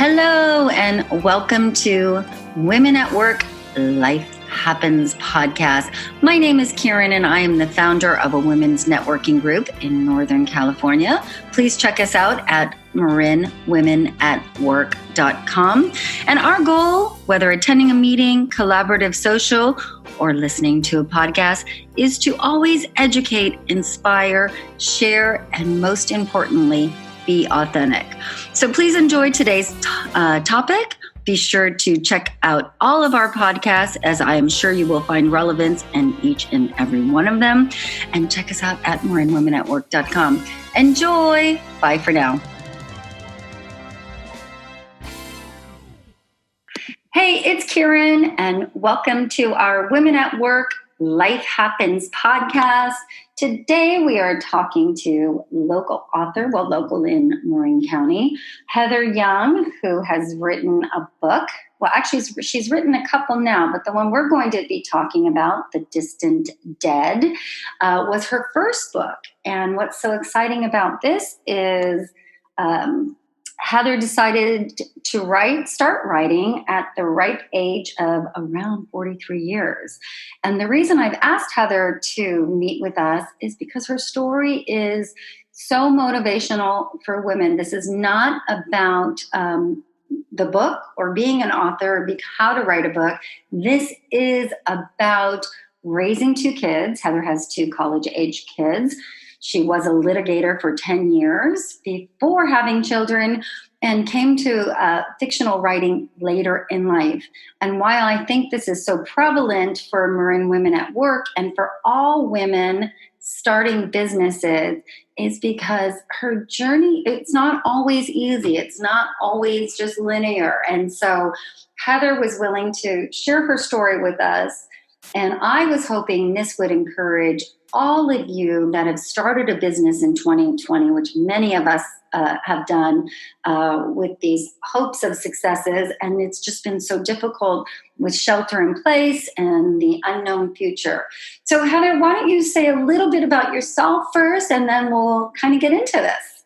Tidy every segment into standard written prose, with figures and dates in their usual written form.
Hello, and welcome to Women at Work Life Happens podcast. My name is Karen, and I am the founder of a women's networking group in Northern California. Please check us out at marinwomenatwork.com. And our goal, whether attending a meeting, collaborative social, or listening to a podcast, is to always educate, inspire, share, and most importantly, be authentic. So please enjoy today's topic. Be sure to check out all of our podcasts, as I am sure you will find relevance in each and every one of them. And check us out at marinwomenatwork.com. Enjoy. Bye for now. Hey, it's Karen, and welcome to our Women at Work Life Happens podcast. Today we are talking to local in Marin County, Heather Young, who has written a book. Well, actually, she's written a couple now, but the one we're going to be talking about, The Distant Dead, was her first book. And what's so exciting about this is Heather decided to start writing at the ripe age of around 43 years. And the reason I've asked Heather to meet with us is because her story is so motivational for women. This is not about the book or being an author or how to write a book. This is about raising two kids. Heather has two college-age kids. She was a litigator for 10 years before having children and came to fictional writing later in life. And while I think this is so prevalent for Marin Women at Work and for all women starting businesses, is because her journey, it's not always easy. It's not always just linear. And so Heather was willing to share her story with us. And I was hoping this would encourage all of you that have started a business in 2020, which many of us have done with these hopes of successes. And it's just been so difficult with shelter in place and the unknown future. So Heather, why don't you say a little bit about yourself first, and then we'll kind of get into this.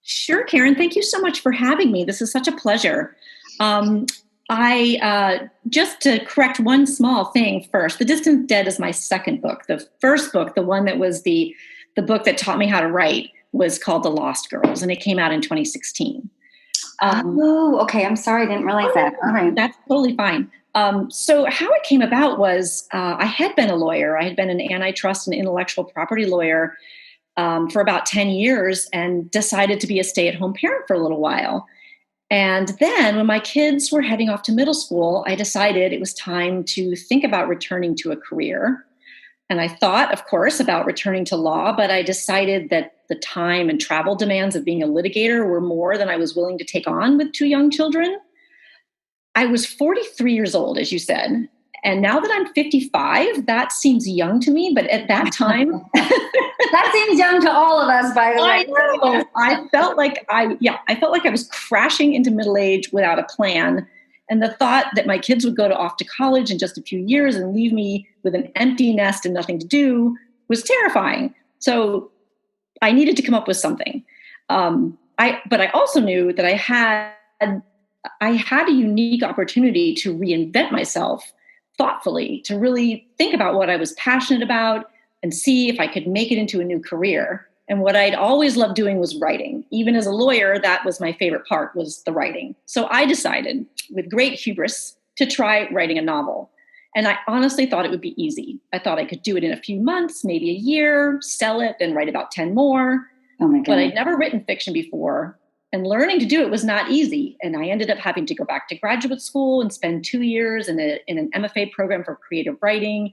Sure, Karen. Thank you so much for having me. This is such a pleasure. Just to correct one small thing first, The Distant Dead is my second book. The first book, the one that was the book that taught me how to write, was called The Lost Girls, and it came out in 2016. Okay. I'm sorry. I didn't realize that. All right. That's totally fine. So how it came about was I had been a lawyer. I had been an antitrust and intellectual property lawyer for about 10 years and decided to be a stay-at-home parent for a little while. And then when my kids were heading off to middle school, I decided it was time to think about returning to a career. And I thought, of course, about returning to law, but I decided that the time and travel demands of being a litigator were more than I was willing to take on with two young children. I was 43 years old, as you said. And now that I'm 55, that seems young to me. But at that time... That seems young to all of us, by the way. I know. I felt like I was crashing into middle age without a plan. And the thought that my kids would go off to college in just a few years and leave me with an empty nest and nothing to do was terrifying. So I needed to come up with something. But I also knew that I had a unique opportunity to reinvent myself thoughtfully, to really think about what I was passionate about and see if I could make it into a new career. And what I'd always loved doing was writing. Even as a lawyer, that was my favorite part, was the writing. So I decided, with great hubris, to try writing a novel. And I honestly thought it would be easy. I thought I could do it in a few months, maybe a year, sell it, and write about 10 more. Oh my God. But I'd never written fiction before. And learning to do it was not easy. And I ended up having to go back to graduate school and spend 2 years in an MFA program for creative writing.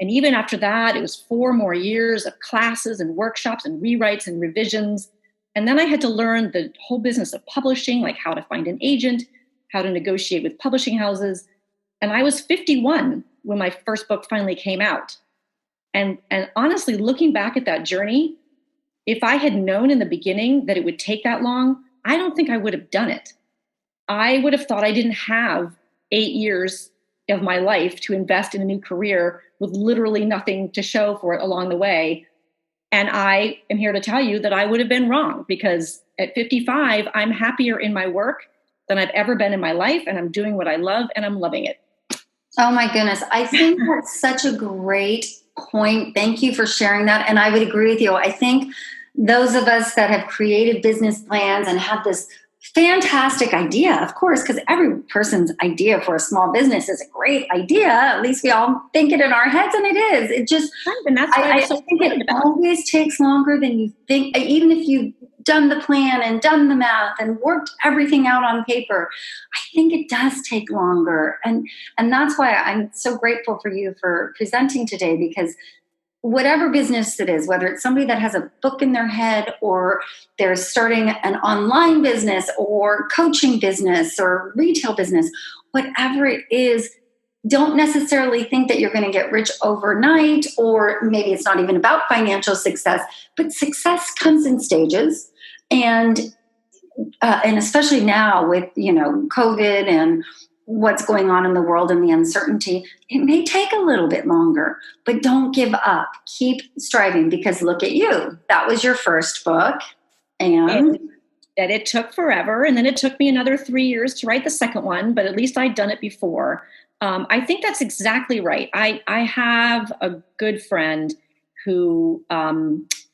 And even after that, it was 4 more years of classes and workshops and rewrites and revisions. And then I had to learn the whole business of publishing, like how to find an agent, how to negotiate with publishing houses. And I was 51 when my first book finally came out. And honestly, looking back at that journey, if I had known in the beginning that it would take that long, I don't think I would have done it. I would have thought I didn't have 8 years of my life to invest in a new career with literally nothing to show for it along the way. And I am here to tell you that I would have been wrong, because at 55, I'm happier in my work than I've ever been in my life. And I'm doing what I love and I'm loving it. Oh my goodness. I think that's such a great point. Thank you for sharing that. And I would agree with you. I think those of us that have created business plans and have this fantastic idea, of course, because every person's idea for a small business is a great idea. At least we all think it in our heads, and it is. It just, and that's what I think it always takes longer than you think. Even if you've done the plan and done the math and worked everything out on paper, I think it does take longer. And that's why I'm so grateful for you for presenting today, because whatever business it is, whether it's somebody that has a book in their head or they're starting an online business or coaching business or retail business, whatever it is, don't necessarily think that you're going to get rich overnight, or maybe it's not even about financial success, but success comes in stages. And especially now with, COVID and what's going on in the world and the uncertainty, it may take a little bit longer, but don't give up. Keep striving, because look at you. That was your first book. And that it took forever. And then it took me another 3 years to write the second one, but at least I'd done it before. I think that's exactly right. I have a good friend who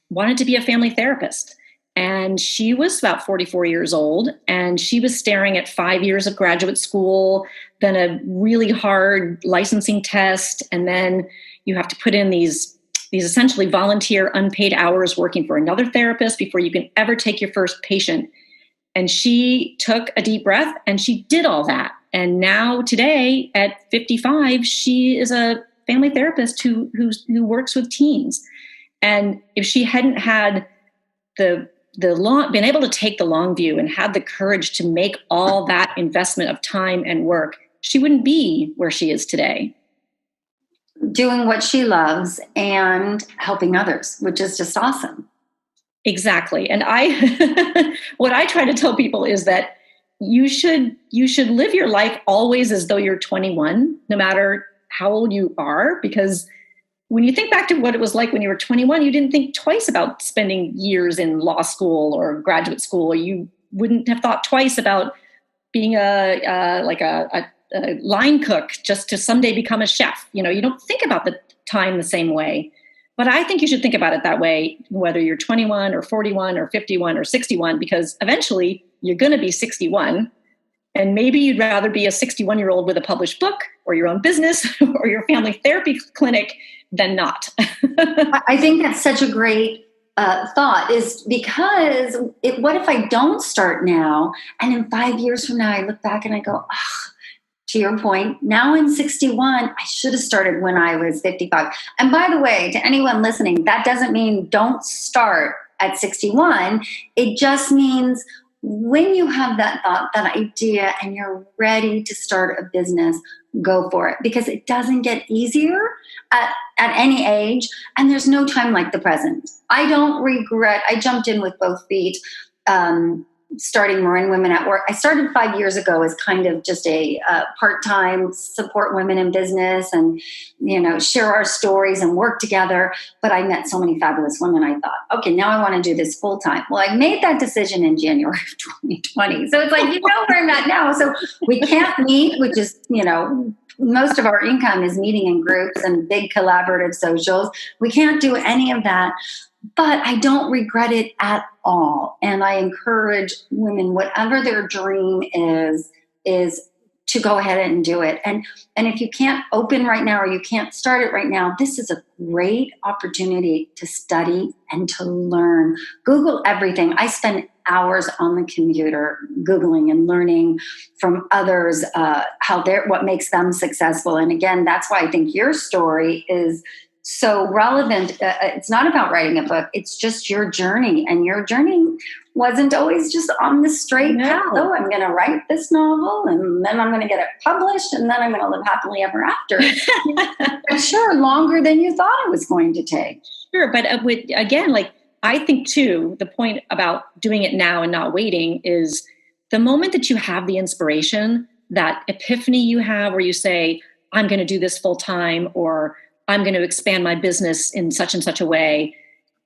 wanted to be a family therapist. And she was about 44 years old, and she was staring at 5 years of graduate school, then a really hard licensing test, and then you have to put in these essentially volunteer unpaid hours working for another therapist before you can ever take your first patient. And she took a deep breath and she did all that. And now today at 55, she is a family therapist who works with teens. And if she hadn't had been able to take the long view and had the courage to make all that investment of time and work, she wouldn't be where she is today. Doing what she loves and helping others, which is just awesome. Exactly. And what I try to tell people is that you should live your life always as though you're 21, no matter how old you are, because when you think back to what it was like when you were 21, you didn't think twice about spending years in law school or graduate school, or you wouldn't have thought twice about being a line cook just to someday become a chef. You don't think about the time the same way. But I think you should think about it that way, whether you're 21 or 41 or 51 or 61, because eventually you're going to be 61. And maybe you'd rather be a 61-year-old with a published book or your own business or your family therapy clinic than not. I think that's such a great thought, is because what if I don't start now, and in 5 years from now I look back and I go, to your point, now I'm 61, I should have started when I was 55. And by the way, to anyone listening, that doesn't mean don't start at 61. It just means when you have that thought, that idea, and you're ready to start a business, go for it, because it doesn't get easier at any age, and there's no time like the present. I don't regret. I jumped in with both feet, starting Marin Women at Work. I started 5 years ago as kind of just a part-time support women in business and, share our stories and work together. But I met so many fabulous women. I thought, okay, now I want to do this full-time. Well, I made that decision in January of 2020. So it's like, where I'm at now. So we can't meet, which is, most of our income is meeting in groups and big collaborative socials. We can't do any of that. But I don't regret it at all. And I encourage women, whatever their dream is to go ahead and do it. And if you can't open right now or you can't start it right now, this is a great opportunity to study and to learn. Google everything. I spend hours on the computer Googling and learning from others what makes them successful. And again, that's why I think your story is so relevant. It's not about writing a book. It's just your journey. And your journey wasn't always just on the straight path. Oh, I'm going to write this novel and then I'm going to get it published and then I'm going to live happily ever after. Sure, longer than you thought it was going to take. Sure. But I think too, the point about doing it now and not waiting is the moment that you have the inspiration, that epiphany you have where you say, I'm going to do this full time, or I'm going to expand my business in such and such a way.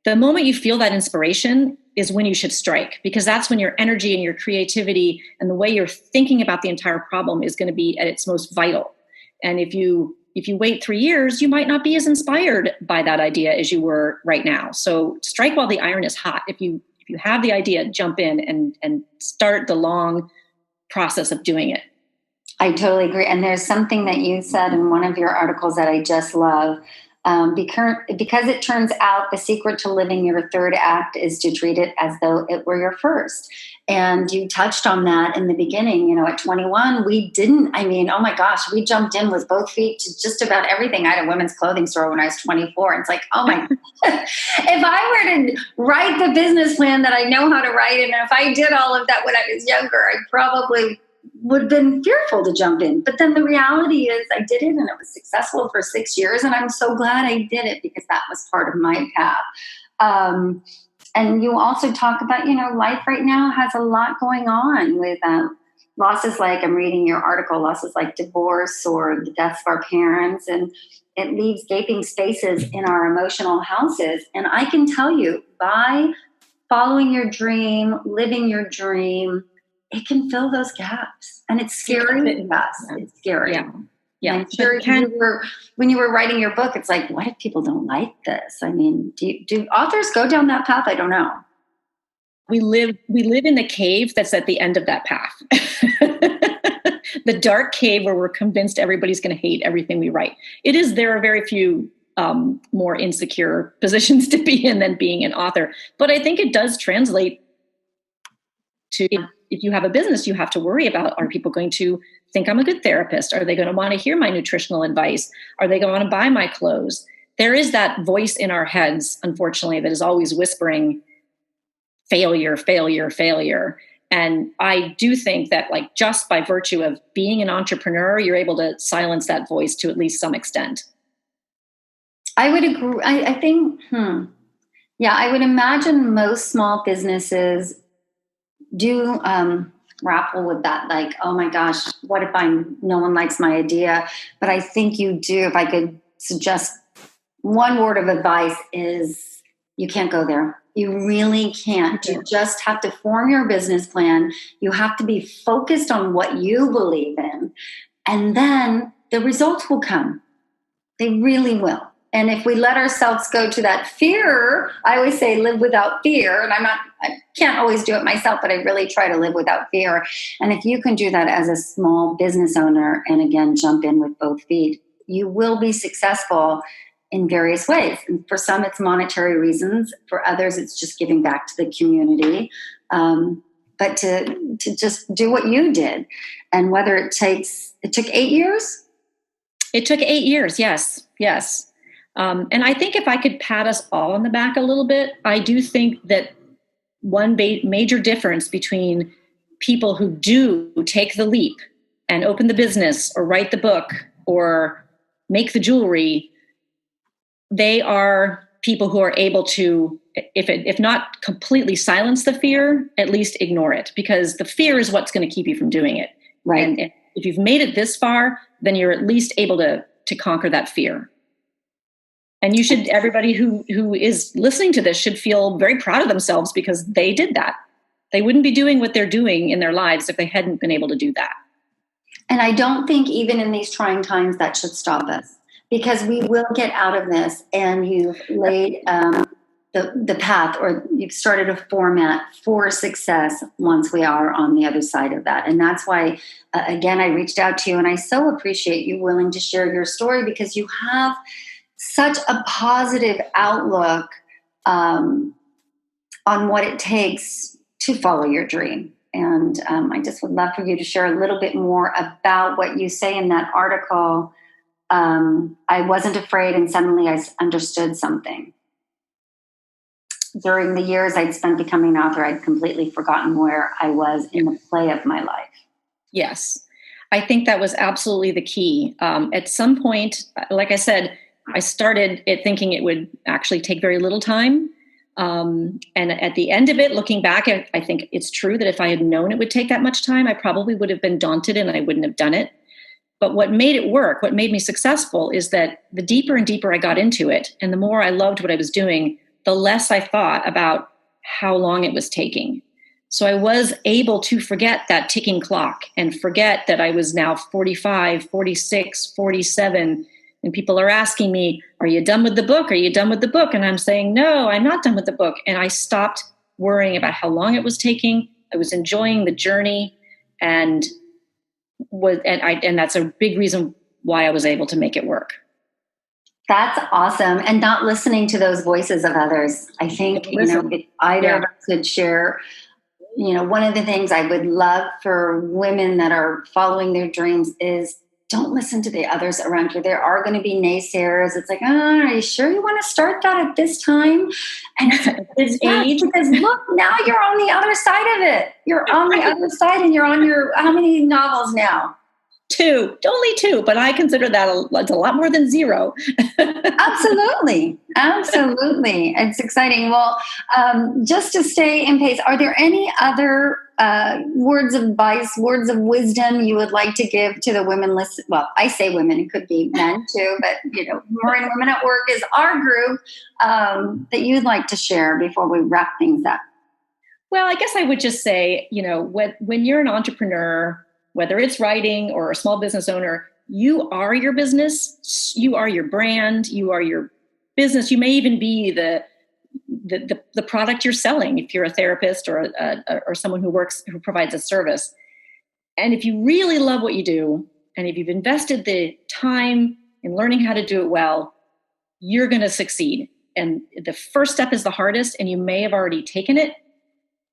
The moment you feel that inspiration, is when you should strike, because that's when your energy and your creativity and the way you're thinking about the entire problem is going to be at its most vital. And if you wait 3 years, you might not be as inspired by that idea as you were right now. So strike while the iron is hot. If you have the idea, jump in and start the long process of doing it. I totally agree. And there's something that you said in one of your articles that I just love. Because it turns out the secret to living your third act is to treat it as though it were your first. And you touched on that in the beginning. At 21, we oh my gosh, we jumped in with both feet to just about everything. I had a women's clothing store when I was 24. And it's like, oh my, if I were to write the business plan that I know how to write, and if I did all of that when I was younger, I probably would have been fearful to jump in. But then the reality is I did it and it was successful for 6 years. And I'm so glad I did it because that was part of my path. And you also talk about, life right now has a lot going on with losses like, I'm reading your article, losses like divorce or the deaths of our parents. And it leaves gaping spaces in our emotional houses. And I can tell you, by following your dream, living your dream, it can fill those gaps. And it's scary. Yes, it's scary. Yeah. I'm sure when you were writing your book, it's like, what if people don't like this? I mean, do authors go down that path? I don't know. We live in the cave that's at the end of that path. The dark cave where we're convinced everybody's going to hate everything we write. There are very few more insecure positions to be in than being an author. But I think it does translate to, if you have a business, you have to worry about, are people going to think I'm a good therapist? Are they going to want to hear my nutritional advice? Are they going to want to buy my clothes? There is that voice in our heads, unfortunately, that is always whispering failure, failure, failure. And I do think that, like, just by virtue of being an entrepreneur, you're able to silence that voice to at least some extent. I would agree. I think, I would imagine most small businesses do grapple with that, like, oh my gosh, what if no one likes my idea? But I think you do. If I could suggest one word of advice, is you can't go there. You really can't. You just have to form your business plan. You have to be focused on what you believe in, and then the results will come. They really will. And if we let ourselves go to that fear, I always say live without fear. And I can't always do it myself, but I really try to live without fear. And if you can do that as a small business owner, and again, jump in with both feet, you will be successful in various ways. And for some, it's monetary reasons. For others, it's just giving back to the community. But to just do what you did. And whether it took 8 years? It took 8 years. Yes. And I think if I could pat us all on the back a little bit, I do think that one major difference between people who do take the leap and open the business or write the book or make the jewelry, they are people who are able to, if not completely silence the fear, at least ignore it, because the fear is what's going to keep you from doing it. Right. And if you've made it this far, then you're at least able to conquer that fear. And everybody who is listening to this should feel very proud of themselves because they did that. They wouldn't be doing what they're doing in their lives if they hadn't been able to do that. And I don't think even in these trying times that should stop us, because we will get out of this. And you've laid the path, or you've started a format for success once we are on the other side of that. And that's why, again, I reached out to you, and I so appreciate you willing to share your story, because you have such a positive outlook on what it takes to follow your dream. And I just would love for you to share a little bit more about what you say in that article. I wasn't afraid, and suddenly I understood something. During the years I'd spent becoming an author, I'd completely forgotten where I was in the play of my life. Yes, I think that was absolutely the key. At some point, like I said, I started it thinking it would actually take very little time. And at the end of it, looking back, I think it's true that if I had known it would take that much time, I probably would have been daunted and I wouldn't have done it. But what made it work, what made me successful, is that the deeper and deeper I got into it, and the more I loved what I was doing, the less I thought about how long it was taking. So I was able to forget that ticking clock and forget that I was now 45, 46, 47. And people are asking me, are you done with the book? Are you done with the book? And I'm saying, no, I'm not done with the book. And I stopped worrying about how long it was taking. I was enjoying the journey, and that's a big reason why I was able to make it work. That's awesome. And not listening to those voices of others. I think, if either of us could share, one of the things I would love for women that are following their dreams is don't listen to the others around you. There are going to be naysayers. It's like, are you sure you want to start that at this time? And it's age, because look, now you're on the other side of it. You're on the other side, and you're on your, how many novels now? 2, only 2, but I consider that a lot more than 0. Absolutely. It's exciting. Well, just to stay in pace, are there any other words of advice, words of wisdom you would like to give to the women listen? Well, I say women, it could be men too, but Marin Women at Work is our group, that you'd like to share before we wrap things up. Well, I guess I would just say, when you're an entrepreneur, whether it's writing or a small business owner, you are your business, you are your brand, you are your business. You may even be the product you're selling if you're a therapist or someone who provides a service. And if you really love what you do, and if you've invested the time in learning how to do it well, you're going to succeed. And the first step is the hardest, and you may have already taken it.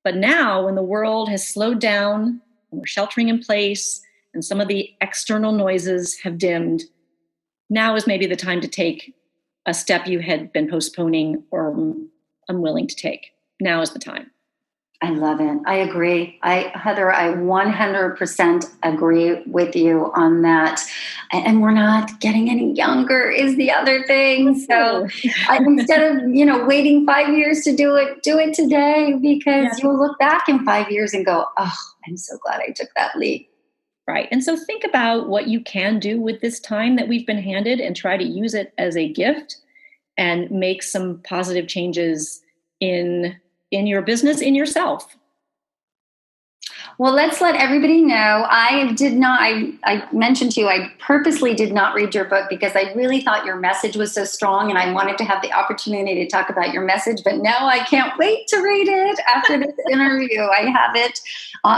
But now, when the world has slowed down, we're sheltering in place, and some of the external noises have dimmed, now is maybe the time to take a step you had been postponing or unwilling to take. Now is the time. I love it. I agree. Heather, I 100% agree with you on that. And we're not getting any younger is the other thing. So instead of, waiting 5 years to do it today, because you'll look back in 5 years and go, oh, I'm so glad I took that leap. Right. And so think about what you can do with this time that we've been handed, and try to use it as a gift and make some positive changes in your business, in yourself. Well, let's let everybody know. I mentioned to you, I purposely did not read your book because I really thought your message was so strong, and I wanted to have the opportunity to talk about your message. But now I can't wait to read it after this interview. I have it.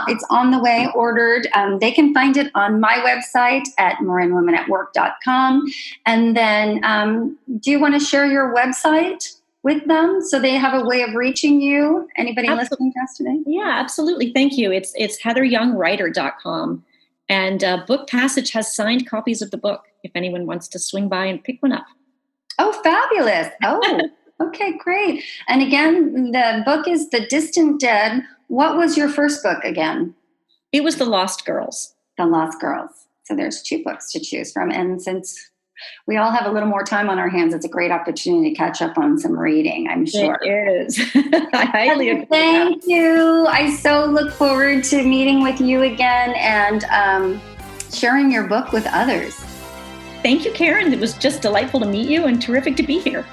It's on the way, ordered. They can find it on my website at marinwomenatwork.com. And then do you want to share your website with them so they have a way of reaching you? Anybody listening to us today? Yeah, absolutely. Thank you. It's heatheryoungwriter.com. And Book Passage has signed copies of the book if anyone wants to swing by and pick one up. Oh, fabulous. Oh, okay, great. And again, the book is The Distant Dead. What was your first book again? It was The Lost Girls. The Lost Girls. So there's 2 books to choose from. And since we all have a little more time on our hands, it's a great opportunity to catch up on some reading, I'm sure. It is. I highly agree. Thank you. I so look forward to meeting with you again and sharing your book with others. Thank you, Karen. It was just delightful to meet you and terrific to be here.